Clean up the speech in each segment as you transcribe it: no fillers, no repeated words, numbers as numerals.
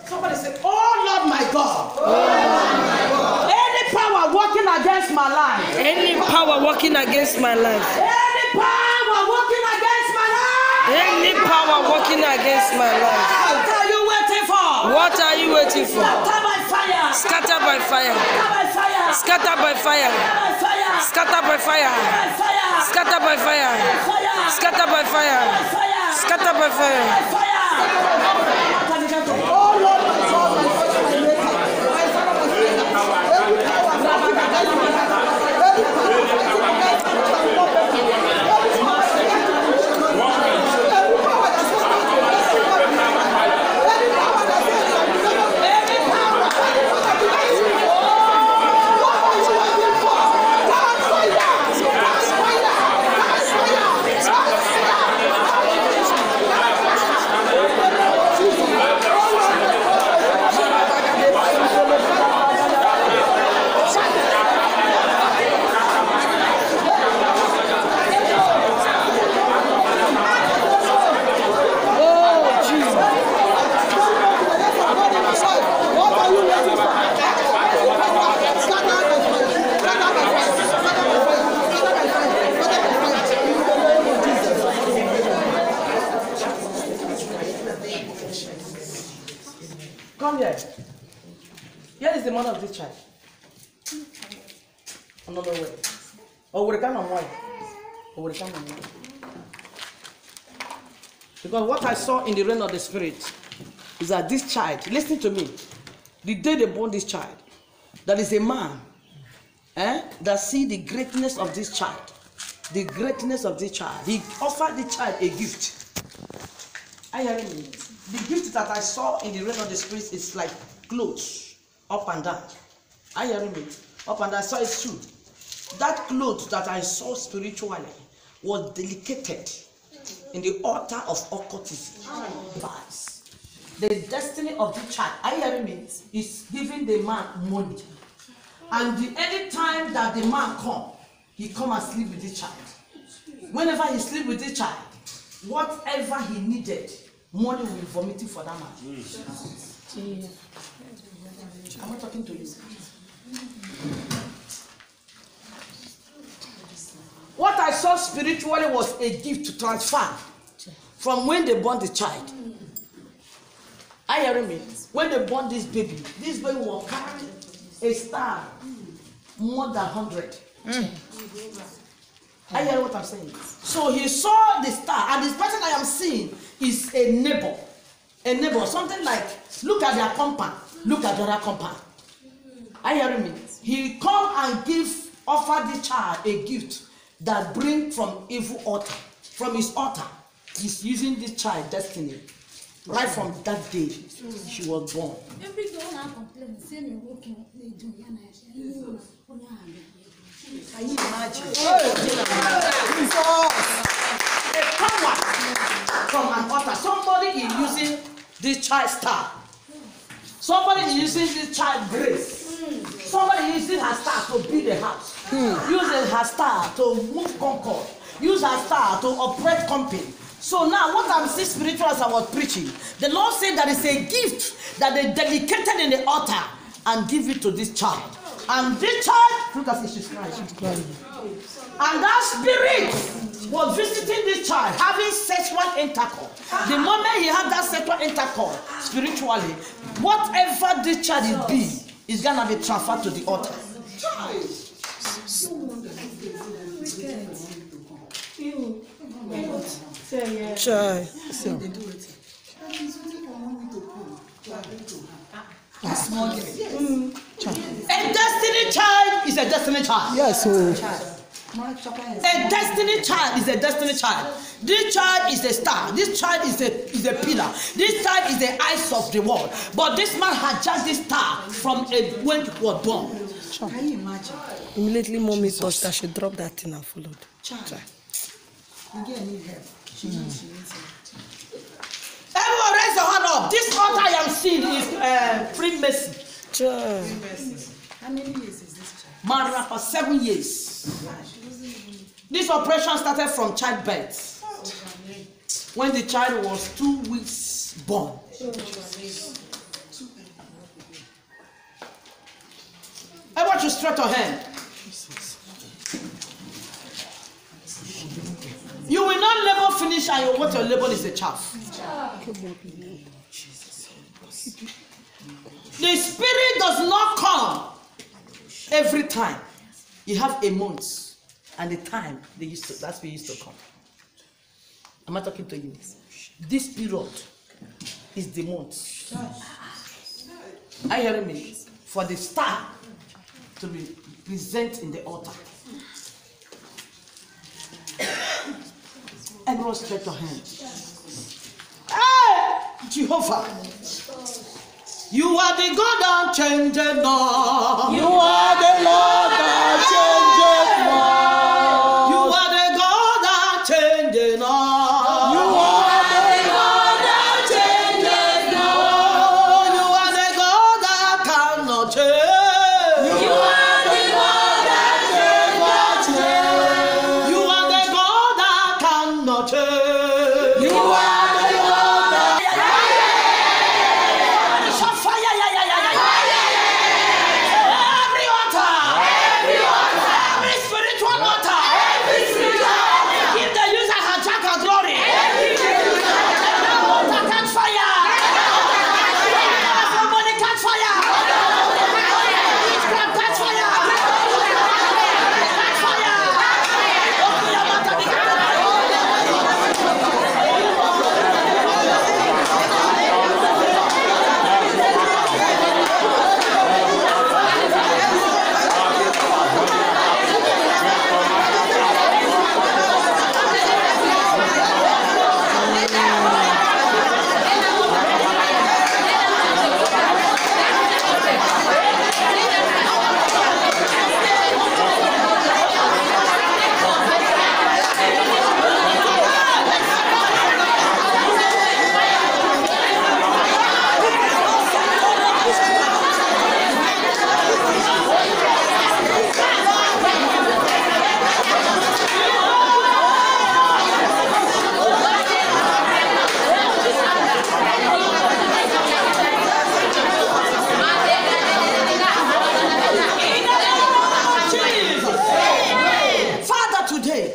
Somebody say, oh Lord my God. Oh Lord my God. Any power working against my life. Any power working against my life. Any power working against my life. Any power working against my life. What are you waiting for? What are you waiting for? Scatter by fire. Scatter by fire. Scatter by fire. Scatter by fire. Scatter by fire. Scatter by fire. Scatter by fire. Oh Lord, my God, come here. Here is the mother of this child. Another way. Oh, we come on one. Oh, we come on one. Because what I saw in the realm of the spirit is that this child, listen to me, the day they born this child, that is a man that see the greatness of this child. The greatness of this child. He offered the child a gift. I hear me. The gift that I saw in the realm of the spirit is like clothes up and down. I hear me. Up and down. I saw it too. That clothes that I saw spiritually was dedicated in the altar of occultism. The destiny of the child, I hear me, is giving the man money. And any time that the man come, he come and sleep with the child. Whenever he sleep with the child, whatever he needed, money will be vomiting for that man. Am I talking to you? What I saw spiritually was a gift to transfer from when they born the child. I hear me. When they born this baby will carry a star more than 100. I hear what I'm saying. So he saw the star, and this person I am seeing is a neighbor. A neighbor, something like, look at their compound, look at the other compound. I hear me. He come and offer the child a gift that bring from evil altar, from his altar. He's using this child destiny. Right from that day, she was born. Can you imagine? A power from an altar. Somebody is using this child star. Somebody is using this child grace. Somebody is using her star to build a house. Using her star to move concord. Use her star to operate company. So now what I'm seeing spiritual as I was preaching, the Lord said that it's a gift that they dedicated in the altar and give it to this child. And this child, look at it, she's crying. And that spirit was visiting this child, having sexual intercourse. The moment he had that sexual intercourse, spiritually, whatever this child is being, is gonna be transferred to the altar. Child. A destiny child is a destiny child. Yes, A destiny child is a destiny child. This child is a star. This child is a pillar. This child is the eyes of the world. But this man had just this star from when he was born. Can you imagine? Immediately mommy thought that she dropped that thing and followed. Child. Again, need help. She needs help. Everyone raise your hand up. This altar I am seeing is Freemason. Child. How many years is this child? Married for 7 years. This operation started from childbirth. When the child was 2 weeks born. I want you to stretch your hand. You will not labor finish and what your labor is a chaff. The spirit does not come every time. You have a month and the time that's when it used to come. Am I talking to you? This period is the month. Are you hearing me? For the star to be present in the altar. Everyone stretch your hand. Hey, Jehovah. You are the God that changes not. You are the Lord that changes not. You are the God that changes not. You are the God that changes not. You are the God that cannot change. You are the God that cannot change. You are the God that cannot change. You are the God that every altar, every spiritual altar, if they use a hijack of glory, altar catch fire. Somebody catch fire. Witchcraft catch fire. Catch fire. Open your mouth and begin to pray. Father, today,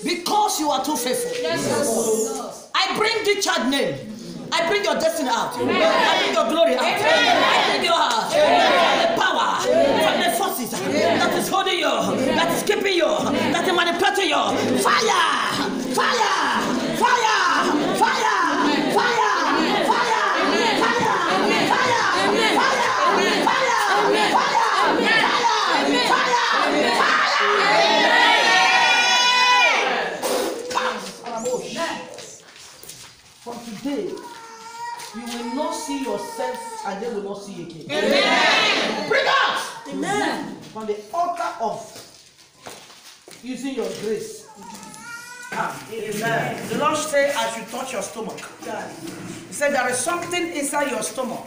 because you are too faithful, I bring the child name. I bring your destiny out. I bring your glory out. I bring your heart. The power from the forces that is holding you, that is keeping you, that is manipulating you. Fire! Fire! Fire! Fire! Fire! Fire! From today, you will not see yourself and they will not see you again. Amen. Bring out. Amen. From the altar of using your grace. Amen. The Lord said, I should touch your stomach. He said, there is something inside your stomach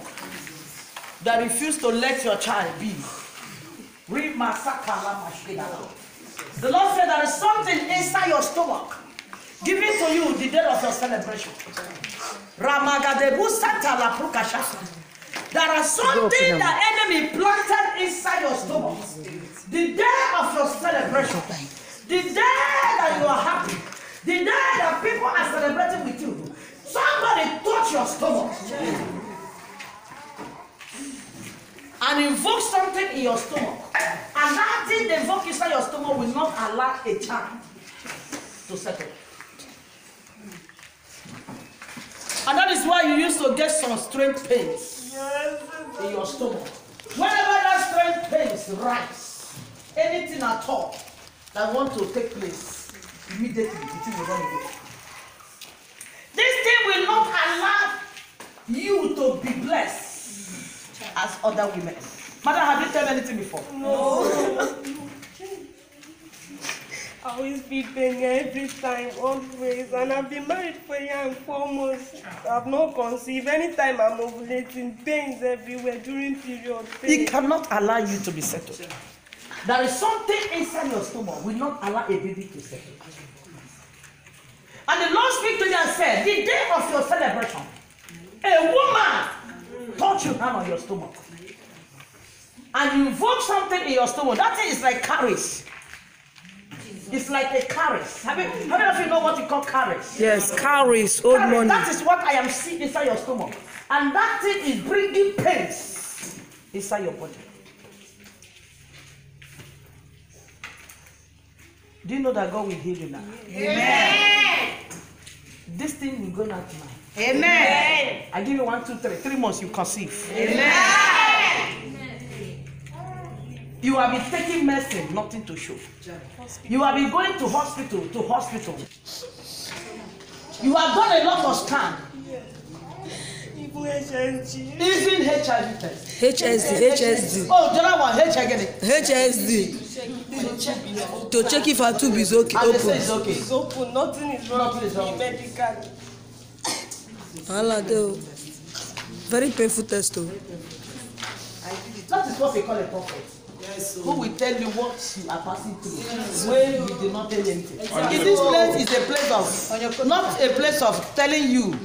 that refuses to let your child be. The Lord said, there is something inside your stomach given to you the day of your celebration. There are something the enemy planted inside your stomach. The day of your celebration, the day that you are happy, the day that people are celebrating with you, somebody touch your stomach and invoke something in your stomach. And that thing they invoke inside your stomach will not allow a child to settle. And that is why you used to get some strange pains in your stomach. Whenever that strange pains rise, anything at all that want to take place, immediately the thing will run away. This thing will not allow you to be blessed as other women. Mother, have you told anything before? No. I always be pain every time, always. And I've been married for a year and 4 months. I've not conceived. Anytime I'm ovulating, pains everywhere during period. Pain. He cannot allow you to be settled. There is something inside your stomach will not allow a baby to settle. And the Lord speak to me and said, the day of your celebration, a woman touch your hand on your stomach. And you invoke something in your stomach. That thing is like caries. It's like a caries. How many of you know what you call caries? Yes, caries, old money. That is what I am seeing inside your stomach. And that thing is bringing pains inside your body. Do you know that God will heal you now? Amen. This thing will go out tonight. Amen. I give you 1, 2, 3. 3 months you conceive. Amen. You have been taking medicine, nothing to show. You have been going to hospital. You have done a lot of scan. Even HSG. Even HIV test. HSD. Oh, the other one, HIV. HSD. To check if our tube is okay. And they say it's okay. It's open. Nothing is wrong Nothing is with wrong. me medically. Very painful test though. That is what they call a prophet. Yes, who will tell you what you are passing through when you did not tell anything. In this place is a place of, not a place of telling you,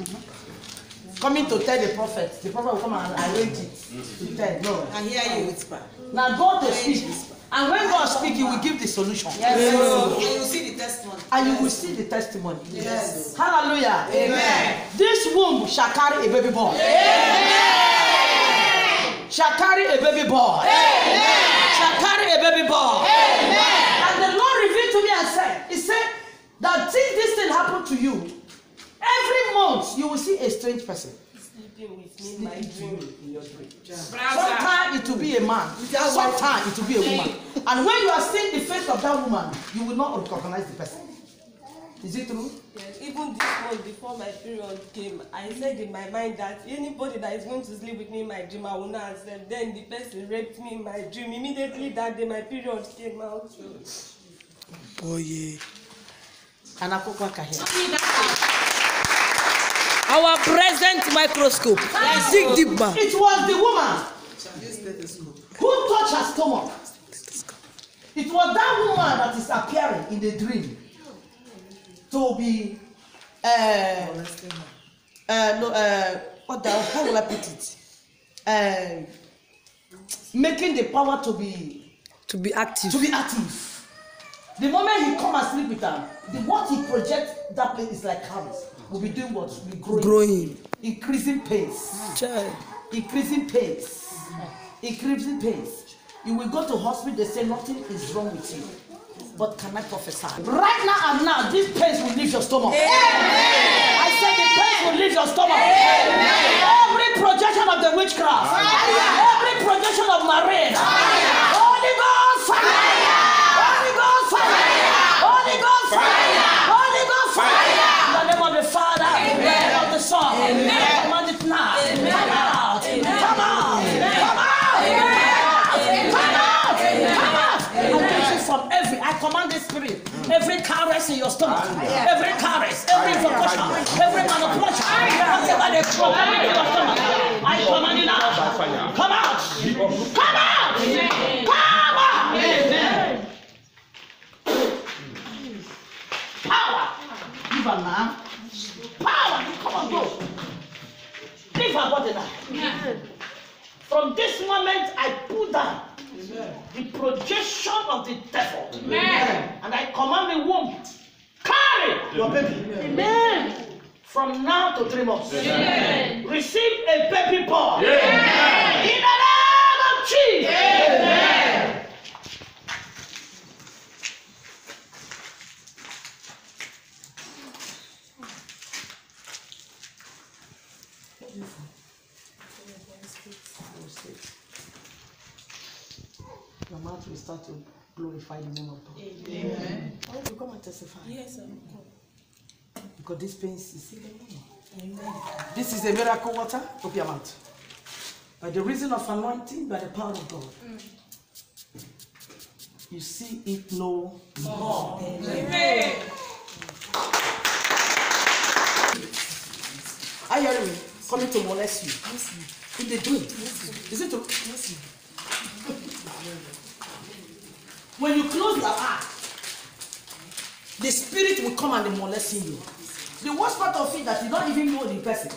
coming to tell the prophet. The prophet will come and arrange it to tell. No. I hear you whisper. Now God will speak. And when God speaks, He will give the solution. Yes. And you will see the testimony. And you will see the testimony. Yes. Hallelujah. Amen. This womb shall carry a baby boy. Amen. Shall carry a baby boy. Amen. Shall carry a baby boy. Amen. And the Lord revealed to me and said, He said that since this thing happened to you, every month you will see a strange person. Sleeping with me in my dream. In your dream. Sometimes it will be a man. Sometimes it will be a woman. And when you are seeing the face of that woman, you will not recognize the person. Is it true? Yes. Even this month before my period came, I said in my mind that anybody that is going to sleep with me in my dream, I will not accept. Then the person raped me in my dream. Immediately that day, my period came out. Oh yeah. And Our present microscope. Zig deep man. it was the woman who touched her stomach. It was that woman that is appearing in the dream to be how will I put it? Making the power to be active. The moment he come and sleep with her, what he projects that place is like caries. Will be doing what? Will be growing. Increasing pace. Child. Increasing pace. Increasing pace. You will go to hospital, they say nothing is wrong with you. But can I prophesy? Right now and now, this pain will leave your stomach. Amen. I said the pain will leave your stomach. Amen. Every projection of the witchcraft. Fire. Every projection of marine. Fire. Holy Ghost fire. Holy Ghost fire. Holy Ghost fire. Holy Ghost fire. In the name of the Father, in the name of the Son. I command it now. Come out. Come out. Come out. Come out. Come out. From I command the spirit, every caress in your stomach, every caress, every invocation, every manipulation, whatever they throw into your stomach, I command it now. Come out! Come out! Come out! Amen. Power! Give her now. Power! Come on, go. Leave her body now. From this moment, I pull down the projection of the devil. Amen. And I command the womb, carry your baby. Amen. From now to 3 months. Amen. Receive a baby boy. Amen. In the name of Jesus. Amen. Your mouth will start to glorify the name of God. Amen. I want to come and testify. Yes, sir. Because this pain is Amen. This is a miracle water. Open your mouth. By the reason of anointing, by the power of God. You see it no more. Amen. Are you hearing me? Coming to molest you. In the dream. Is it true? When you close your eyes, the spirit will come and molest you. The worst part of it that you don't even know the person.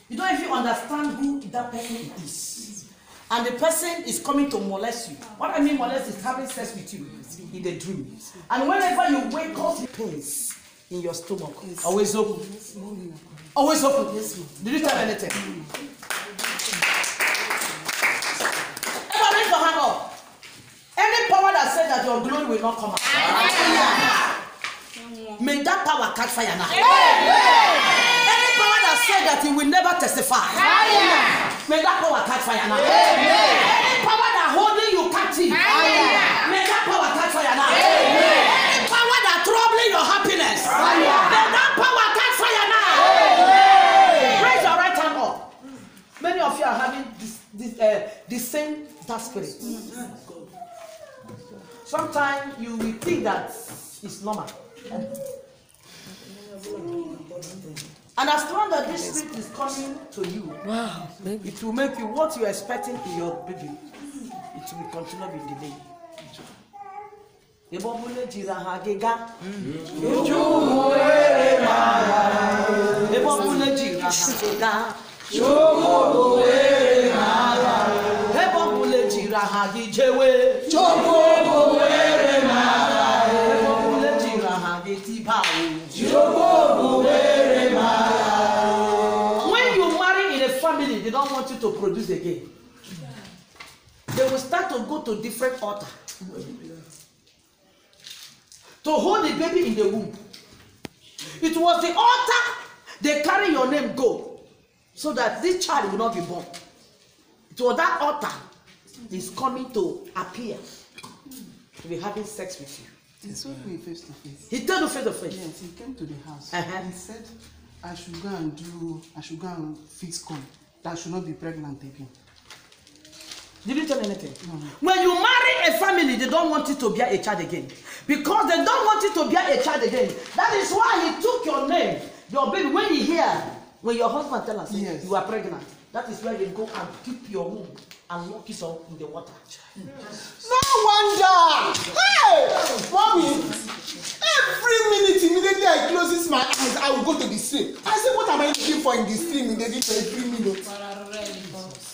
You don't even understand who that person is. And the person is coming to molest you. What I mean molest is having sex with you in the dream. And whenever you wake up, it pains in your stomach. Always open. Always open. Did you tell anything? Ever raise your hand up? Any power that says that your glory will not come out. May that power catch fire now. Any power that says that it will never testify. May that power catch fire now. Any power that holding you captive. May that power catch fire now. Any power that troubling your happiness. May that power catch fire now. Raise your right hand up. Many of you are having the same dark spirit. Sometimes you will think that it's normal. And as long as this spirit is coming to you, Wow, baby. it will make you what you're expecting in your baby. It will continue with delay. When you marry in a family, they don't want you to produce again. They will start to go to different altar to hold the baby in the womb. It was the altar they carry your name go, so that this child will not be born. It was that altar is coming to appear to be having sex with you. He saw me face to face. He told you face to face. Yes, he came to the house. Uh-huh. He said I should go and fix corn. That I should not be pregnant again. Did you tell anything? No. When you marry a family, they don't want you to bear a child again. Because they don't want you to bear a child again. That is why he took your name, your baby. When you hear, when your husband tells us Yes. you are pregnant, that is where they go and keep your womb and lock it up in the water. No wonder! Hey! Mommy! Every minute, immediately I closes my eyes, I will go to the stream. I say, what am I looking for in the stream immediately for every minute?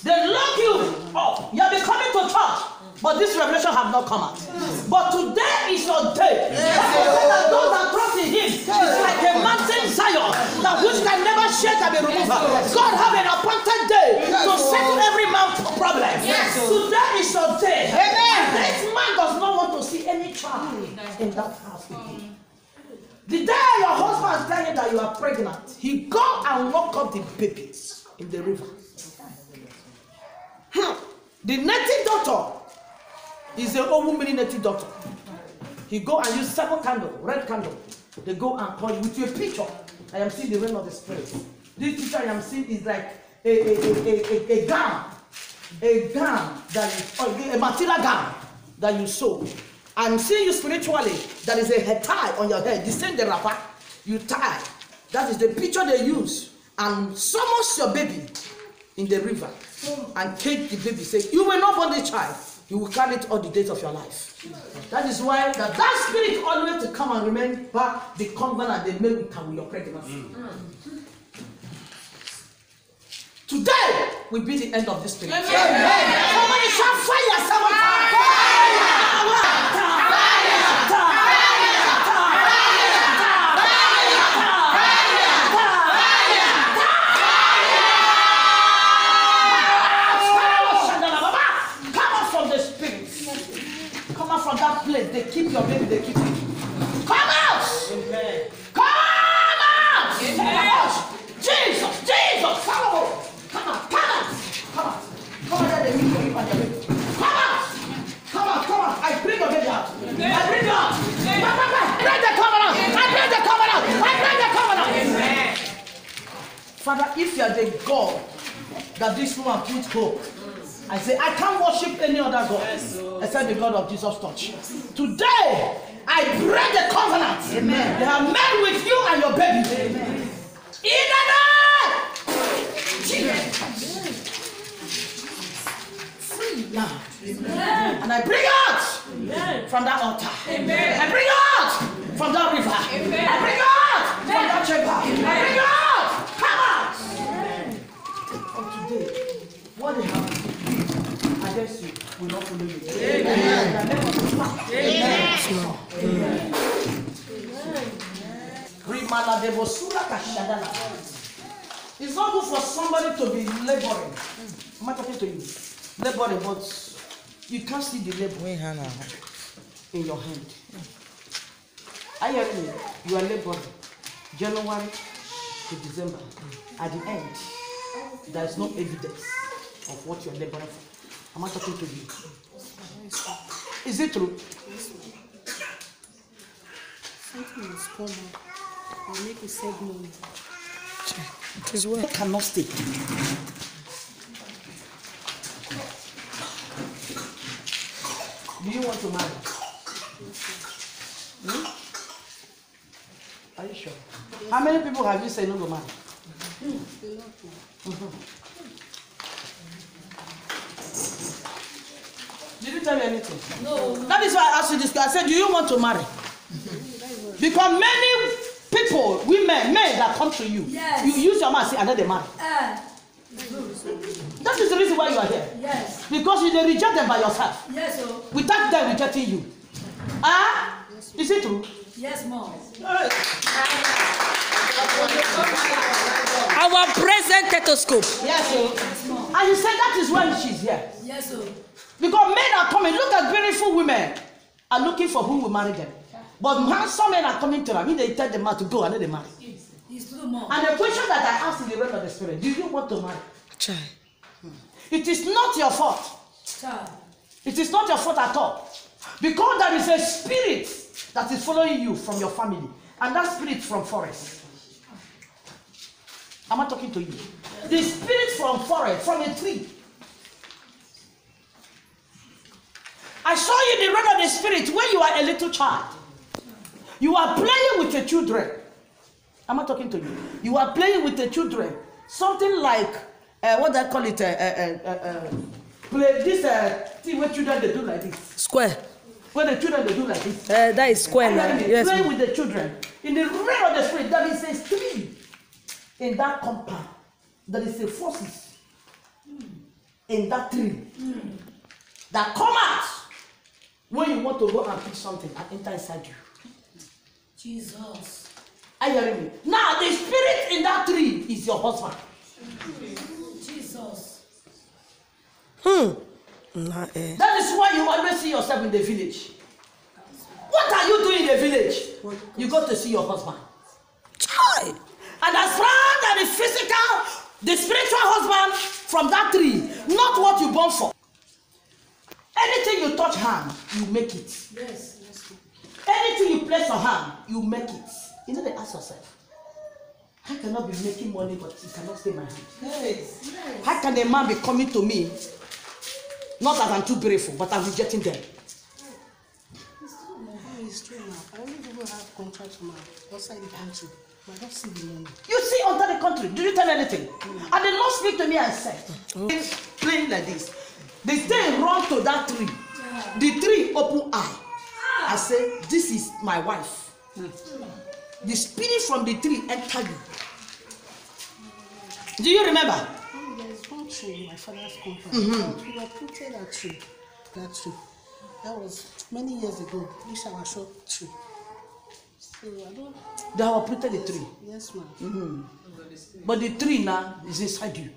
They lock you up. You have been coming to church, but this revelation have not come out. But today is your day. That those that trust in him is like a mountain Zion that which can never shake and be removed. God have an appointed day to settle every man's problem. Today is your day. And this man does not want to see any child in that house again. The day your husband is telling you that you are pregnant, he go and lock up the babies in the river. The native doctor is a old woman native doctor. He go and use 7 candles, red candle. They go and call you with your picture. I am seeing the realm of the spirit. This picture I am seeing is like a gown that is a material gown that you sew. I'm seeing you spiritually. There is a head tie on your head. You send the wrapper, you tie. That is the picture they use. And summons your baby in the river and cage the baby. Say, you will not born the child. You will carry it all the days of your life. That is why that spirit always to come and remember the covenant they made with your pregnancy. Today will be the end of this spirit. Somebody shout fire! Someone fire! From that place, they keep your baby, they keep you. Come out! Amen. Come out! Amen. Jesus, Jesus, come out! Come out, come out! Come out! Come out, let me meet you and your baby. Come out! Come out, come out! I bring your baby out. Amen. I bring you out. Bring the covenant! I bring the covenant! I bring the covenant! Amen. Father, if you are the God that this woman put hope, I say, I can't worship any other God except the God of Jesus touch. Today, I break the covenant. Amen. They have met with you and your baby. Amen. In the name, Jesus. Free now. Amen. And I bring out from that altar. Amen. I bring you out from that river. Amen. I bring you out from that chamber. Amen. I bring you out. Come out. From today, what they have against you will not follow you. Amen. Amen. It's not good for somebody to be laboring. I'm not talking to you. Laboring, but you can't see the labor in your hand. Are you hearing me? You are laboring. January to December. At the end, there is no evidence of what you are laboring for. I'm not talking to you. Is it true? Something will come up. I'll make you save money. It is well. Cannot stay. Do you want to marry? Are you sure? How many people have you said no to marry? Did you tell me anything? No. That is why I asked you this. I said, do you want to marry? Because many people, women, men that come to you, yes. You use your man and then they marry. That is the reason why you are here. Yes. Because you reject them by yourself. Yes, sir. Without them rejecting you. Yes, is it true? Yes, Mom. Our present stethoscope. Yes, sir. Yes, Mom. And you said that is why she's here. Yes, sir. Because men are coming. Look at beautiful women are looking for who will marry them. But some men are coming to them. I mean, they tell the man to go and then they marry. It's true, Mom. And the question that I asked in the realm of the spirit, do you want to marry? Child. It is not your fault. Child. It is not your fault at all. Because there is a spirit that is following you from your family. And that spirit from forest. Am I talking to you? The spirit from forest, from a tree. I saw you in the realm of the spirit when you are a little child. You are playing with the children. Am I talking to you? You are playing with the children. Something like, what they call it, play this thing where children they do like this. Square. When the children they do like this. That is square now. Yes, playing with the children. In the realm of the spirit, there is a tree in that compound. There is a forces in that tree that come out when you want to go and pick something and enter inside you. Jesus. Are you hearing me? Now the spirit in that tree is your husband. Jesus. That is why you always see yourself in the village. What are you doing in the village? You go to see your husband. Child. And as long as the physical, the spiritual husband from that tree, not what you born for. Anything you touch hand, you make it. Yes. Anything you place your hand, you make it. You know, they ask yourself, I cannot be making money, but it cannot stay in my hand. Yes. How can a man be coming to me, not that I'm too grateful, but I'm rejecting them? It's true now. I only people have contracts from outside the country, but I don't see the money. You see, under the country, did you tell me anything? And the Lord speak to me and said, playing like this. They stay run to that tree. The tree open eye. I say, this is my wife. The spirit from the tree entered you. Do you remember? There is one tree in my father's compound. We uprooted that tree. That was many years ago. This our short tree. So I don't. They have uprooted the tree. Yes, ma'am. But the tree now is inside you.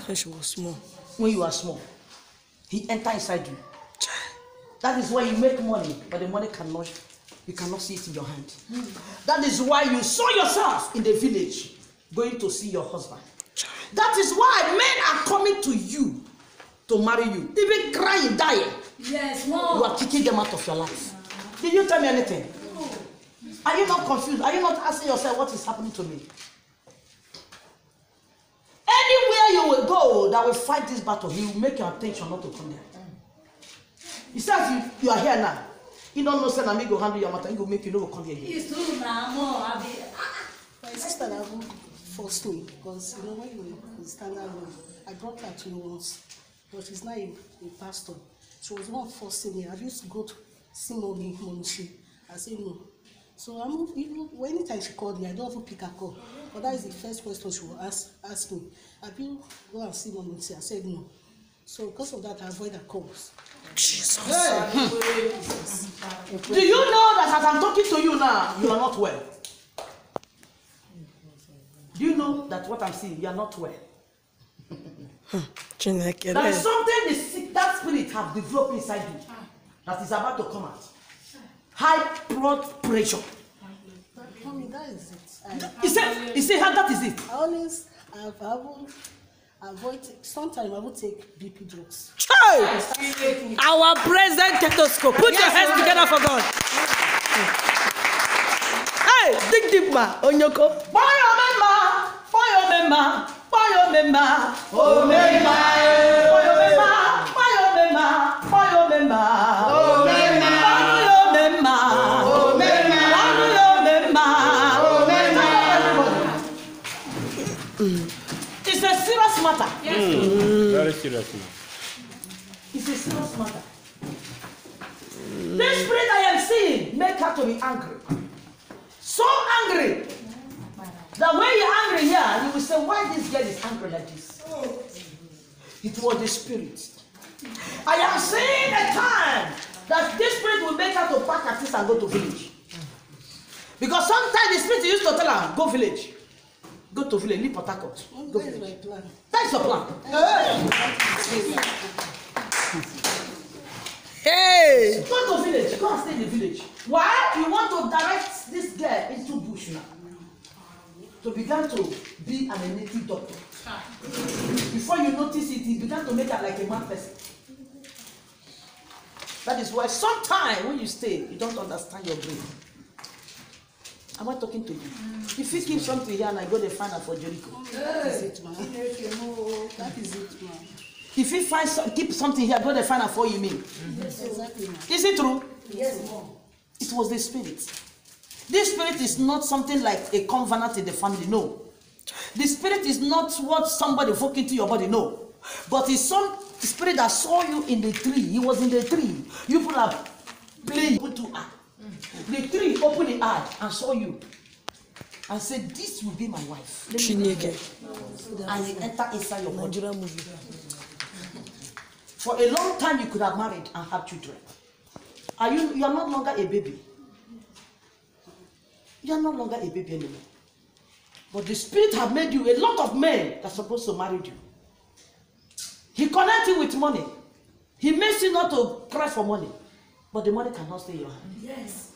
When she was small. When you are small, he enter inside you. That is why you make money, but the money cannot, you cannot see it in your hand. That is why you saw yourself in the village going to see your husband. That is why men are coming to you to marry you, even crying, dying. Yes, Mom. You are kicking them out of your life. Did you tell me anything? Are you not confused? Are you not asking yourself what is happening to me? Anywhere you will go that will fight this battle, he will make your attention not to come there. He says you are here now. You don't know, say, na me go handle your matter. He will make you know come here. It's true now, Mom. My sister that forced me because you know when you stand alone, I brought her to you once, but she's not a pastor. She was one forcing me. I used to go see mommy, Monushi. I say no. So I'm even anytime she called me, I don't even pick her call. But that is the first question she will ask me. Have you go and see Monushi? I said no. So because of that, I avoid her calls. Jesus. Hey. Do you know that as I'm talking to you now, you are not well? Do you know that what I'm saying, you are not well? There is something that spirit have developed inside you that is about to come out. High blood pressure. Mommy, that is it. He said, how that is it? I always avoid. Sometimes I will take BP drugs. Our present stethoscope. Put your hands together for God. Hey, dig deep, ma. Onyoko. Fire member. Fire member. Fire member. Oh member. Fire member. Fire member. Fire member. Oh member. Fire member. Oh member. It's a serious matter. Very serious. It's a serious matter. This spirit I am seeing make her to be angry. So angry that when you're angry here, you will say, why this girl is angry like this? It was the spirit. I am seeing a time that this spirit will make her to pack her things and go to village. Because sometimes the spirit used to tell her, go village. Go to village, leave Port Harcourt. That is my plan. That's your plan. Hey! Go to village. Go and stay in the village. Why? You want to direct this girl into bush now. To begin to be an native doctor. Before you notice it, he began to make her like a mad person. That is why sometimes when you stay, you don't understand your brain. Am I talking to you? If you keep something here and I go to find her for Jericho. That is it, man. That is it, man. If you keep something here, go to find her for you mean. Yes, exactly, man. Is it true? Yes, mom. It was the spirit. This spirit is not something like a covenant in the family, no. The spirit is not what somebody woke into your body, no. But it's some spirit that saw you in the tree. He was in the tree. You put a plane into her. The tree opened the eye and saw you. And said, this will be my wife. And you enter inside your body. For a long time you could have married and have children. You are no longer a baby. You are no longer a baby anymore. But the spirit have made you a lot of men that are supposed to marry you. He connects you with money. He makes you not to cry for money. But the money cannot stay in your hand. Yes.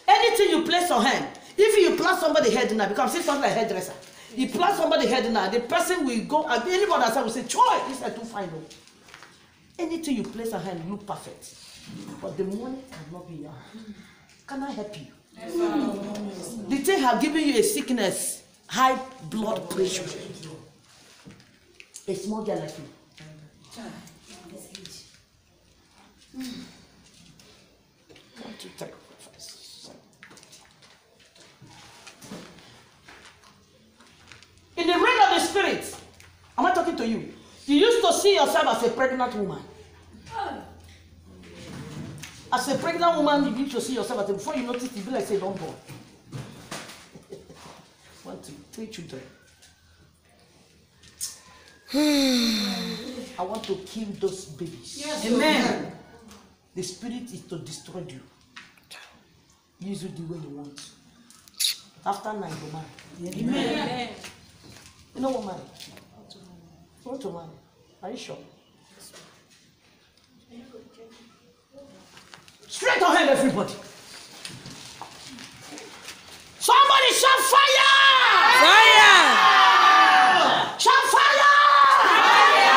Anything you place on hand, if you plant somebody's head now, because it's not like a hairdresser. You plant somebody's head now, the person will go, and anybody outside will say, Troy, this is too fine. No. Anything you place on hand look perfect. But the money cannot be in your hand. Can I help you? The thing have given you a sickness, high blood pressure. A small girl like you. 1, 2, 3, 4, 5, 6, 7. In the realm of the spirit, am I talking to you? You used to see yourself as a pregnant woman. As a pregnant woman, you need to see yourself as before you notice it, be like say don't born. 1, 2, 3 children. I want to kill those babies. Yes. Amen. The spirit is to destroy you. Use it the way you want. After 9, you marry. Amen. You know what, marry? You want to marry? Are you sure? Straight ahead, everybody. Somebody shout fire! Fire! Shout fire! Fire!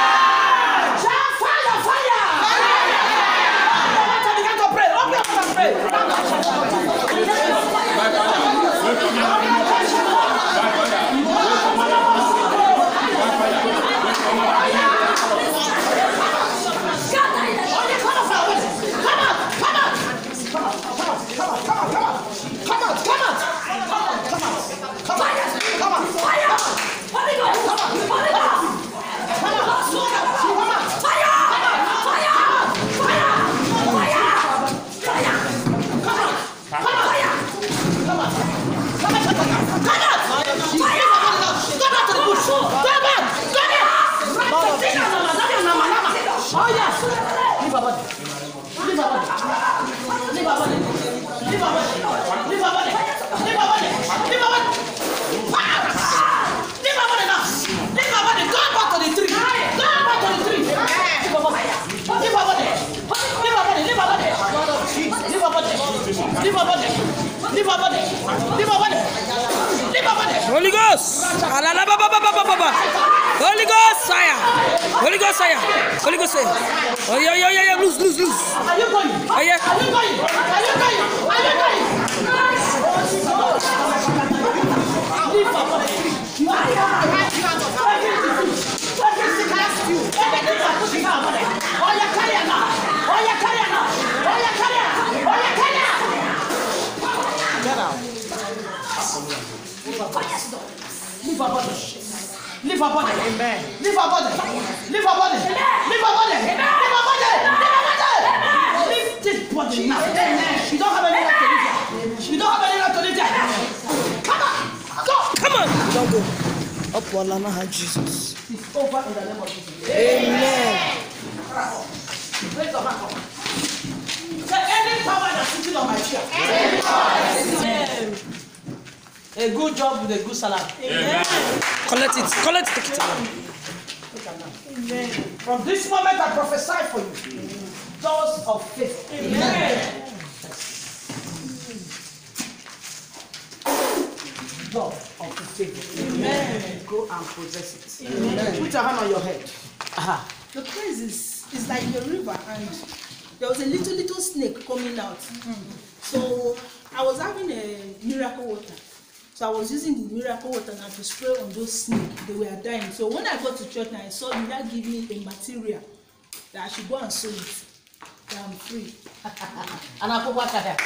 Shout fire! Fire! Fire! Begin to pray. Open your mouth and pray. Come out! Ghost. Holy Ghost fire. Holy Ghost fire. Holy Ghost fire. Oh yeah. Loose. Are you going? Oh yeah. Are you going? Are you going? Are you going? Leave her body. You are here. Oh yeah, carry her now. Oh yeah, carry her now. Oh yeah, carry her. Oh yeah, carry her. Get out. Leave her body. Leave her body. Leave her body. Amen. Leave her body. Leave her body. Leave her body. Leave her body. Leave this body now. She don't have any right to live there. She don't have any right to live there. Come on. Go. Come on. Don't go. Up Walana, Jesus. It's over in the name of Jesus. Amen. Raise your hand up. Say any power that's sitting on my chair. A good job with a good salary. Amen. Collect it. Take it. Amen. From this moment I prophesy for you. Doors of faith. Amen. Door of faith. Amen. Go and possess it. Amen. Put your hand on your head. The place is like a river, and there was a little snake coming out. So I was having a miracle water. So I was using the miracle water now to spray on those snakes. They were dying. So when I got to church now, I saw the Lord give me a material that I should go and sew it. That I'm free. And I put water there.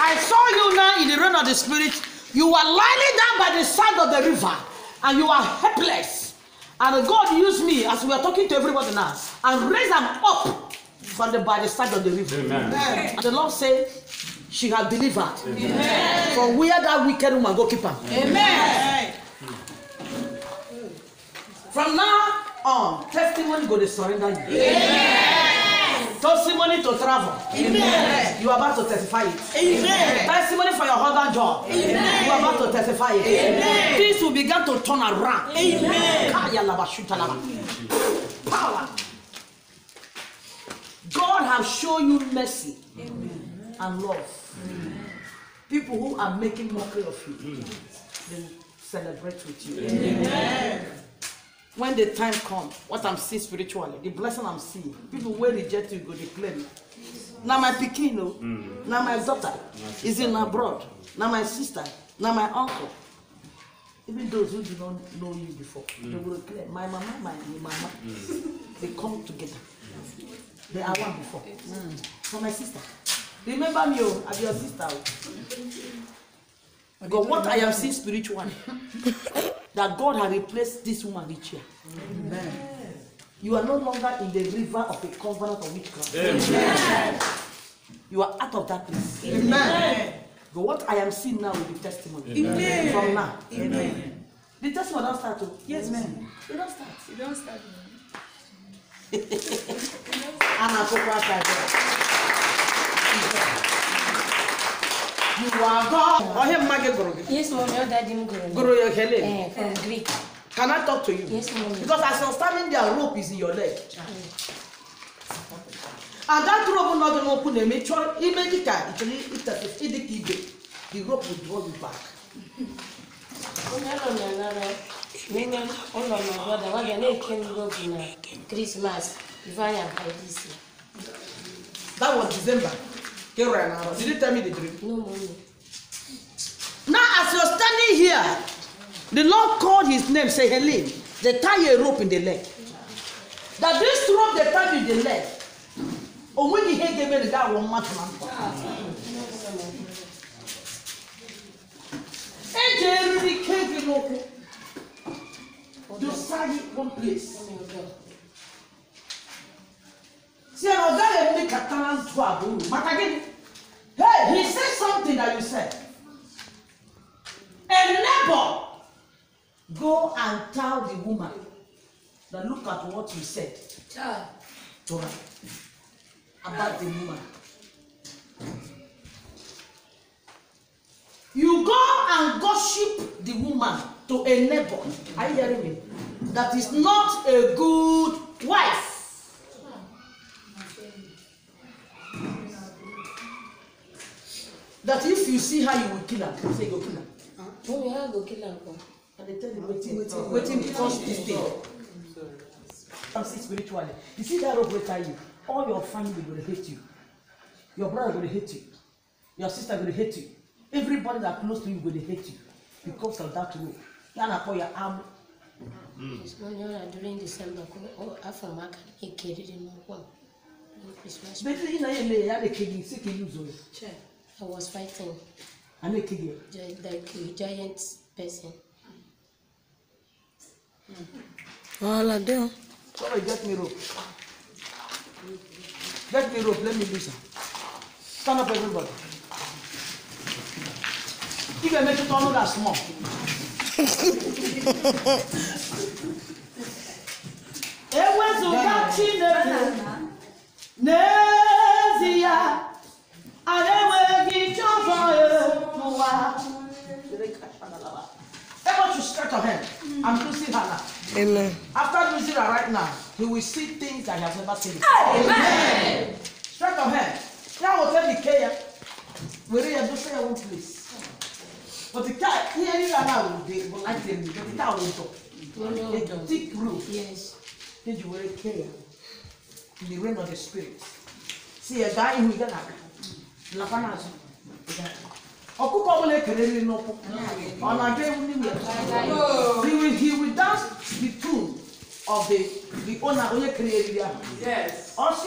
I saw you now in the realm of the spirit. You are lying down by the side of the river, and you are helpless. And God used me as we are talking to everybody now, and raise them up by the side of the river. Amen. And the Lord said, she has delivered. Amen. From where that wicked woman go keep her. Amen. From now on, testimony go to surrender you. Amen. Testimony to travel. Amen. You are about to testify it. Amen. Testimony for your husband job. Amen. You are about to testify it. Amen. Things will begin to turn around. Amen. Power. God has shown you mercy. Amen. And love. Amen. People who are making mockery of you, they celebrate with you. Amen. When the time comes, what I'm seeing spiritually, the blessing I'm seeing, people will reject you, go declare me. Now my pikin, now my daughter is in abroad. Now my sister, now my uncle. Even those who do not know you before, they will declare, my mama, my mama, they come together. They are one before. For my sister. Remember me, I'm your sister. God, what I am seeing spiritually, that God has replaced this woman each year. Amen. You are no longer in the river of a covenant of witchcraft. Amen. You are out of that place. Amen. But what I am seeing now will be testimony. Amen. From now. Amen. The testimony don't start. Yes, ma'am. It don't start. You don't start. You are God. Yes, mommy, your daddy Guru your Helen. from Greek. Can I talk to you? Yes, mommy. Because as you're standing there, rope is in your leg. And that rope not going to open a mature image. The rope will draw you back. Christmas. That was December. Did you tell me the dream? No, mommy. Now, as you're standing here, the Lord called his name, say, Helen, they tie a rope in the leg. That this rope they tie in the leg, or when he hate the guy won't match man. Just carry one place. See, I'm going to make a talent to Abu. But again, hey, he said something that you said. A neighbor, go and tell the woman that look at what you said to her about the woman. You go and gossip the woman to a neighbor. Are you hearing me? That is not a good wife. that if you see her, you will kill her. Say go kill her. Mommy, how go kill her? And they tell you waiting cause this thing. I'm saying spiritually. You see that rope will tie you. All your family will hate you. Your brother will hate you. Your sister will hate you. Everybody that close to you will hate you because of that rope. Yana for your arm. During December, after my carried in one Christmas. I was fighting. And they kill you. The giant person. All I do. Sorry, get me rope. Get me rope, let me lose her. Stand up, everybody. If I make it all that small. Everyone should stretch your hand. I'm losing her now. Amen. After losing her right now, he will see things that he has never seen before. Amen. Stretch your hand. Now will tell the care. Where you do say one place. But the car here you are now will like them, but the car will talk. A thick roof. Yes. Then you will care in the realm of the spirit. See a guy who got Lapanazo. Okupa will carry no on a day he will dance the tune of the owner only created. Yes. Also,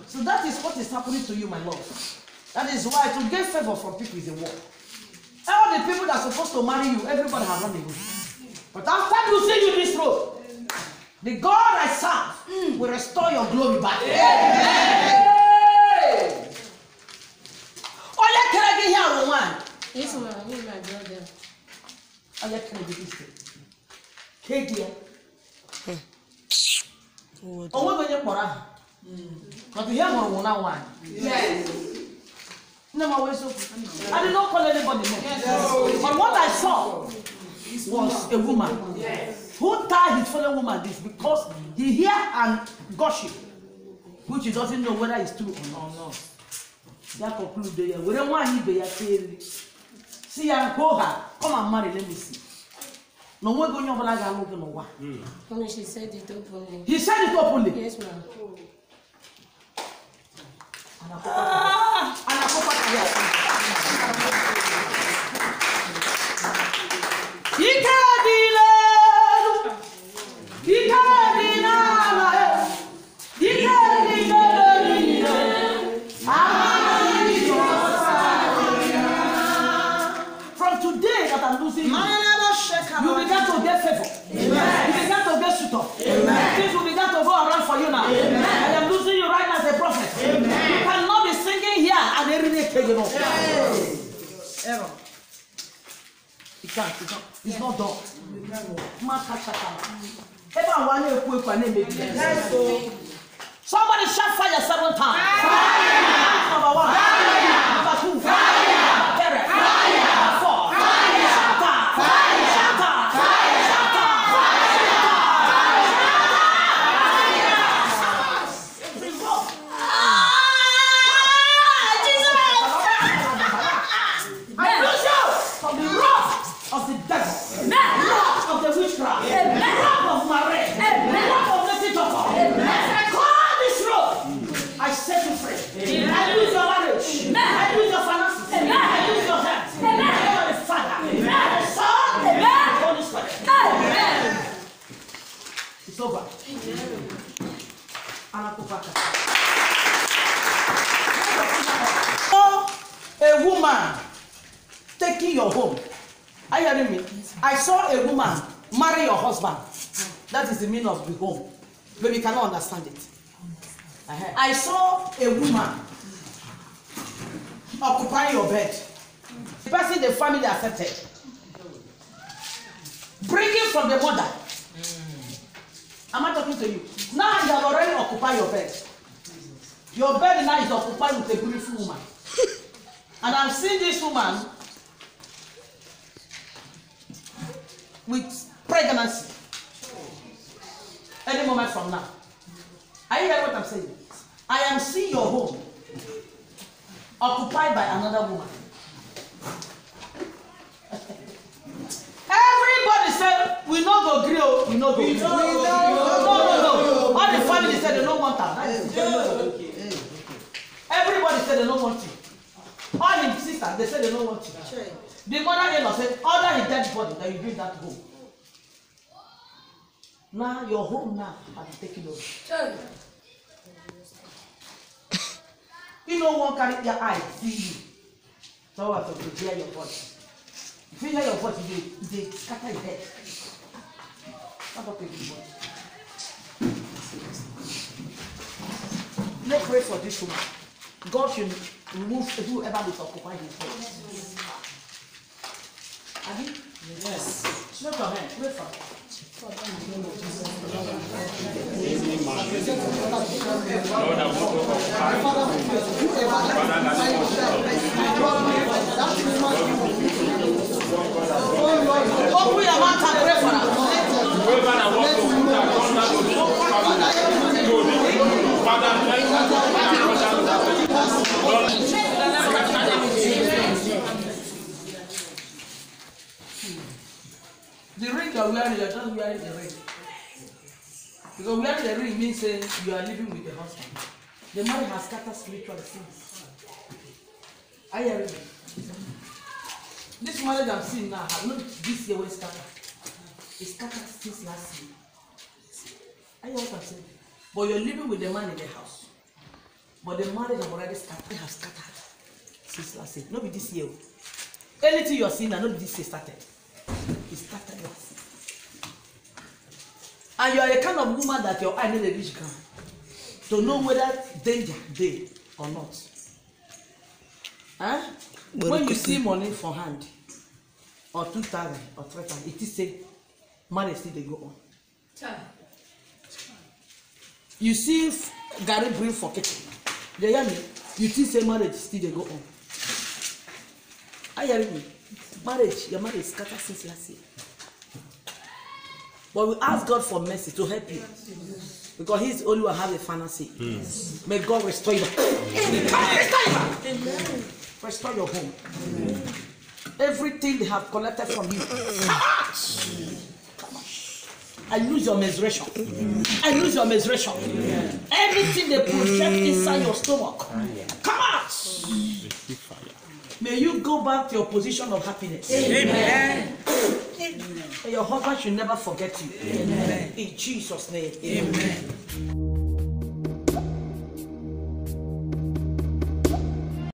so that is what is happening to you, my love. That is why to get favor from people is a war. All the people that are supposed to marry you, everybody has run away. But after you see you this road, the God I serve will restore your glory back. Amen. Oh, yeah, can I get here one? Yes, ma'am. I'm my brother. Oh, yeah, can I get this thing? K oh, we're going to put but we have one. Yes. No, I did not call anybody more. Yes. But what I saw was a woman who tied his fellow woman this because he hear and gossip, which he doesn't know whether it's true or not. That concludes the year. We don't want you to see and call her. Come and marry, let me see. No one going over like I'm looking over. Only she said it openly. He said it openly. Yes, ma'am. From today that I'm losing you began to get favor. Amen. You began to get suit up. Things will begin to go around for you now. Amen. I am losing you right now as a prophet. Amen. You cannot be singing here and everything taken off. Error. It can't. It's not done. Somebody shout fire 7 times. Fire. Number 1. Fire. Number 2. Fire. Fire. Fire. Number 4. Fire. Fire. Fire. From the wrath of the devil, wrath of the witchcraft, wrath of Marie, wrath of the Titoco. I call this road. I set you free. I lose your marriage. I lose your finances. I lose your health. I am the Father, the Son, the Holy Spirit. It's over. A woman taking your home. Are you hearing me? I saw a woman marry your husband. That is the meaning of the home. But you cannot understand it. I saw a woman occupying your bed. The person the family affected. Bringing from the mother. Am I talking to you? Now you have already occupied your bed. Your bed now is occupied with a beautiful woman. And I'm seeing this woman with pregnancy any moment from now. Are you hearing what I'm saying? I am seeing your home occupied by another woman. Everybody said, we no go gree o, we no go gree. No. All the family said they don't want her. Everybody said they don't want it. All his sisters, they said they don't want it. The mother-in-law said, order his dead body that you bring that home. Now your home now has been taken over. You know one carry your eye, see you. So what to hear your voice. If you hear your voice, they scatter your head. Not okay with your voice. Let's pray for this woman. God should remove whoever will occupy his voice. Abi? Yes. Lift your hand. Pray for her. Open your mouth and pray for her. The ring you're wearing, you're just wearing the ring. Because wearing the ring means you are living with the husband. The man has scattered spiritual sins. Are you hearing me? This marriage I'm seeing now, not this year when it's scattered. It's scattered since last year. Are you know what I'm saying? But you're living with the man in the house. But the marriage have already scattered. They have scattered since last year. Not be this year. Anything you're seeing now, not be this year started. It started last year. And you are a kind of woman that your eye need a rich ground to know whether danger there or not. Huh? When you see money for hand, or 2,000 or 3,000, it is say marriage still they go on. You see Gary bring for kitchen. You hear me? You think say marriage still they go on. Are you hearing me? Marriage, your marriage scattered since last year. But we ask God for mercy to help you. Because He's the only one who has a final say. May God restore you. Restore your home. Everything they have collected from you. I lose your menstruation. I lose your menstruation. Everything they project inside your stomach. Come out. May you go back to your position of happiness. Amen. And your husband should never forget you. Amen. In Jesus' name. Amen.